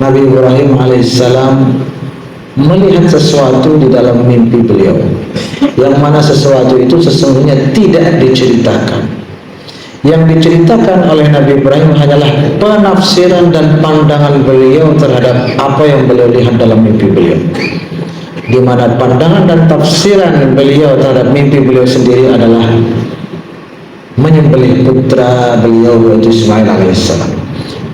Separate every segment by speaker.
Speaker 1: Nabi Ibrahim alaihissalam melihat sesuatu di dalam mimpi beliau, yang mana sesuatu itu sesungguhnya tidak diceritakan. Yang diceritakan oleh Nabi Ibrahim hanyalah penafsiran dan pandangan beliau terhadap apa yang beliau lihat dalam mimpi beliau, di mana pandangan dan tafsiran beliau terhadap mimpi beliau sendiri adalah menyembelih putra beliau yaitu Ismail alaihissalam.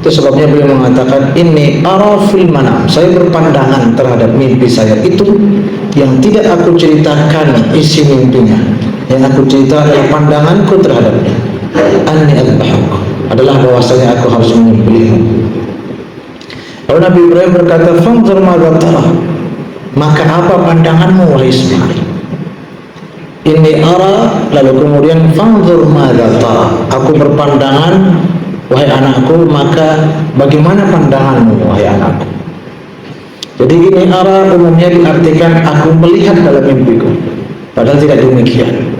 Speaker 1: Itu sebabnya beliau mengatakan, ini ara fil manam, saya berpandangan terhadap mimpi saya itu yang tidak aku ceritakan isi mimpinya, yang aku ceritakan adalah pandanganku terhadapnya. Anni adbahuk, adalah bahwasanya aku harus menyembelihmu. Lalu Nabi Ibrahim berkata, fanzur madza tara, maka apa pandanganmu wahai Ismail? Inni ara, lalu kemudian fanzur madza tara, aku berpandangan wahai anakku, maka bagaimana pandanganmu wahai anakku? Jadi ini ara umumnya diartikan aku melihat dalam mimpiku, padahal tidak demikian.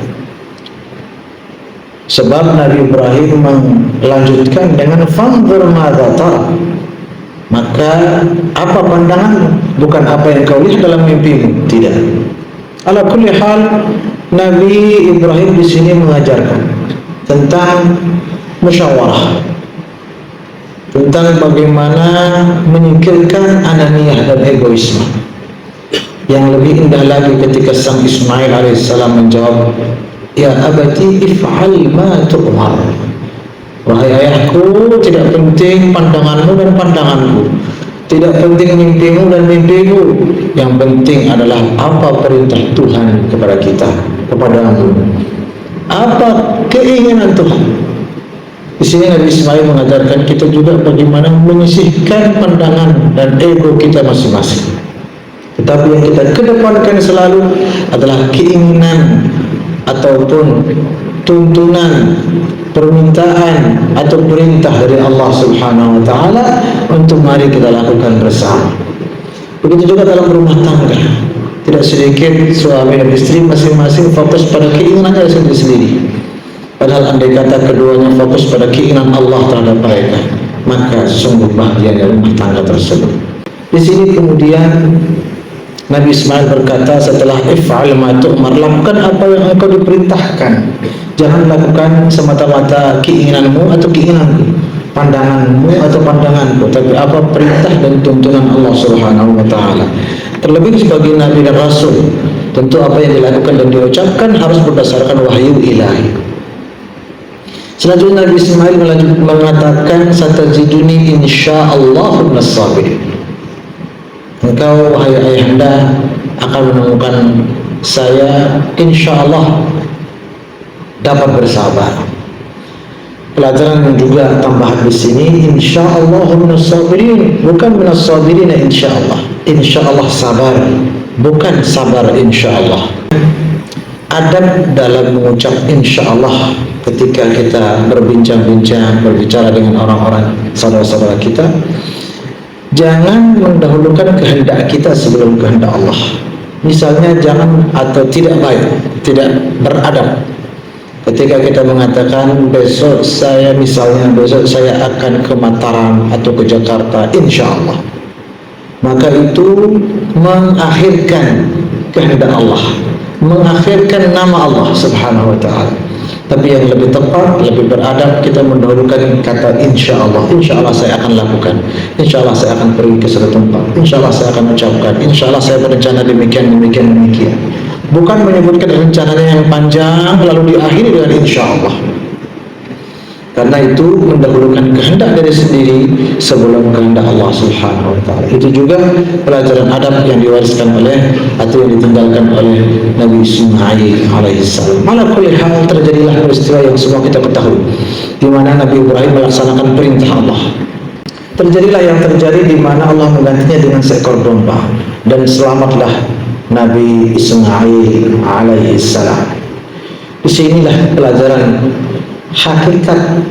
Speaker 1: Sebab Nabi Ibrahim melanjutkan dengan fanzur madza tara, maka apa pandanganmu, bukan apa yang kau lihat dalam mimpimu. Tidak. Ala kulli hal, Nabi Ibrahim di sini mengajarkan tentang musyawarah, tentang bagaimana menyingkirkan ananiyah dan egoisme. Yang lebih indah lagi ketika sang Ismail alaihissalam menjawab, ya abati if'al ma tu'mar, wahai ayahku, tidak penting pandanganmu dan pandanganku, tidak penting mimpimu dan mimpiku, yang penting adalah apa perintah Tuhan kepada kita, kepadamu, apa keinginan Tuhan. Di sini Nabi Ismail mengajarkan kita juga bagaimana menyisihkan pandangan dan ego kita masing-masing, tetapi yang kita kedepankan selalu adalah keinginan ataupun tuntunan, permintaan atau perintah dari Allah Subhanahu wa taala untuk mari kita lakukan bersama. Begitu juga dalam rumah tangga. Tidak sedikit suami dan istri masing-masing fokus pada keinginannya sendiri-sendiri. Padahal andai kata keduanya fokus pada keinginan Allah terhadap mereka, maka sungguh bahagia rumah tangga tersebut. Di sini kemudian Nabi Ismail berkata setelah if'al ma tu'mar, lakukan apa yang engkau diperintahkan. Jangan lakukan semata-mata keinginanmu atau keinginanku, pandanganmu atau pandanganku, tapi apa perintah dan tuntunan Allah Subhanahu wa taala. Terlebih sebagai nabi dan rasul, tentu apa yang dilakukan dan diucapkan harus berdasarkan wahyu ilahi. Selanjutnya Nabi Ismail mengatakan, satajiduni insyaallah minas sabirin. Engkau wahai ayahanda akan menemukan saya insyaallah dapat bersabar. Pelajaran juga tambahan di sini, insyaallah minas sabirin, bukan minas sabirin insyaallah. Insyaallah sabar, bukan sabar insyaallah. Adab dalam mengucap insyaallah ketika kita berbincang-bincang, berbicara dengan orang-orang saudara-saudara kita, jangan mendahulukan kehendak kita sebelum kehendak Allah. Misalnya jangan atau tidak baik, tidak beradab ketika kita mengatakan besok saya akan ke Mataram atau ke Jakarta insyaallah, maka itu mengakhirkan kehendak Allah, mengakhirkan nama Allah Subhanahu wa taala. Tapi yang lebih tepat, lebih beradab, kita mendahulukan kata insyaallah. Insyaallah saya akan lakukan, insyaallah saya akan pergi ke suatu tempat, insyaallah saya akan ucapkan, insyaallah saya berencana demikian. Bukan menyebutkan rencananya yang panjang lalu diakhiri dengan insyaallah. Karena itu mendahulukan kehendak dari sendiri sebelum kehendak Allah Subhanahu wa taala. Itu juga pelajaran adab yang diwariskan oleh atau yang ditinggalkan oleh Nabi Ismail alaihissalam. Ala kulli hal, terjadilah peristiwa yang semua kita ketahui, di mana Nabi Ibrahim melaksanakan perintah Allah. Terjadilah yang terjadi, di mana Allah menggantinya dengan seekor domba, dan selamatlah Nabi Ismail alaihissalam. Disinilah pelajaran hakikat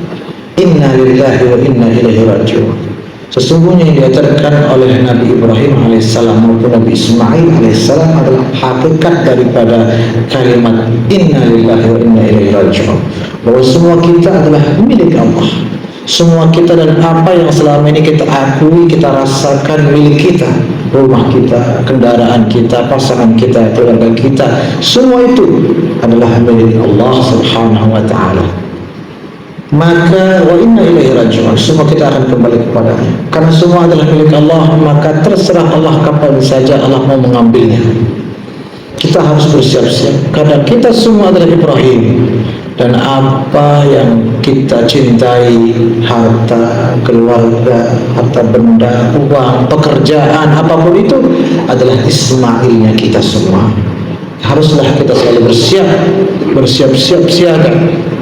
Speaker 1: inna lillahi wa inna ilaihi raji'un. Sesungguhnya yang diajarkan oleh Nabi Ibrahim alaihissalam maupun Nabi Ismail alaihissalam adalah hakikat daripada kalimat inna lillahi wa inna ilaihi raji'un, bahwa semua kita adalah milik Allah. Semua kita dan apa yang selama ini kita akui, kita rasakan milik kita, rumah kita, kendaraan kita, pasangan kita, keluarga kita, semua itu adalah milik Allah Subhanahu wa ta'ala. Maka wa inna ilaihi raji'un, semua kita akan kembali kepadanya. Karena semua adalah milik Allah, maka terserah Allah kapan saja Allah mau mengambilnya. Kita harus bersiap-siap. Kadang kita semua adalah Ibrahim, dan apa yang kita cintai, harta, keluarga, harta benda, uang, pekerjaan, apapun itu adalah Ismailnya kita semua. Haruslah kita selalu bersiap-siap siaga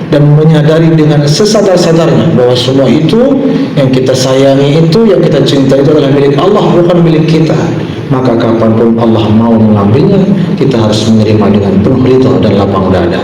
Speaker 1: dan menyadari dengan sesadar-sadarnya bahwa semua itu yang kita sayangi, itu yang kita cintai, itu adalah milik Allah, bukan milik kita. Maka kapanpun Allah mau mengambilnya, kita harus menerima dengan penuh ridha dan lapang dada.